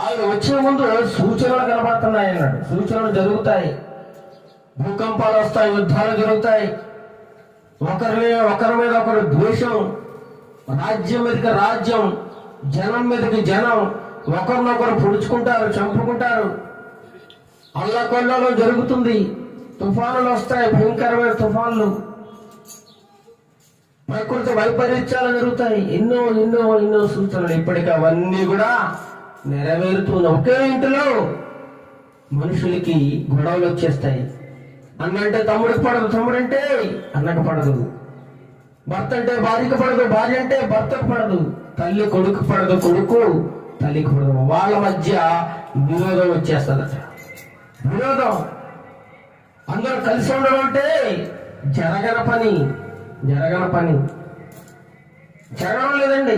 అవి వచ్చే ముందు సూచనలు కనబడుతున్నాయి అన్నాడు. సూచనలు జరుగుతాయి, భూకంపాలు వస్తాయి, యుద్ధాలు జరుగుతాయి, ఒకరి మీద ఒకరు ద్వేషం, రాజ్యం మీదకి రాజ్యం, జనం మీదకి జనం, ఒకరినొకరు పొడుచుకుంటారు, చంపుకుంటారు, అల్లకొల్లలో జరుగుతుంది, తుఫానులు వస్తాయి, భయంకరమైన తుఫాన్లు, ప్రకృతి వైపరీత్యాలు జరుగుతాయి, ఎన్నో ఎన్నో ఎన్నో సూచనలు. ఇప్పటికీ అవన్నీ కూడా నెరవేరుతున్నాయి. ఒకే ఇంటిలో మనుషులకి గొడవలు వచ్చేస్తాయి. అన్నంటే తమ్ముడికి పడదు, తమ్ముడంటే అన్నకు పడదు, భర్త అంటే భార్యకు పడదు, భార్య అంటే భర్తకు పడదు, తల్లి కొడుకు పడదు, కొడుకు తల్లికి పడదు. వాళ్ళ మధ్య విరోధం వచ్చేస్తుందట. విరోధం. అందరూ కలిసి ఉండడం అంటే జరగని పని. జరగడం లేదండి.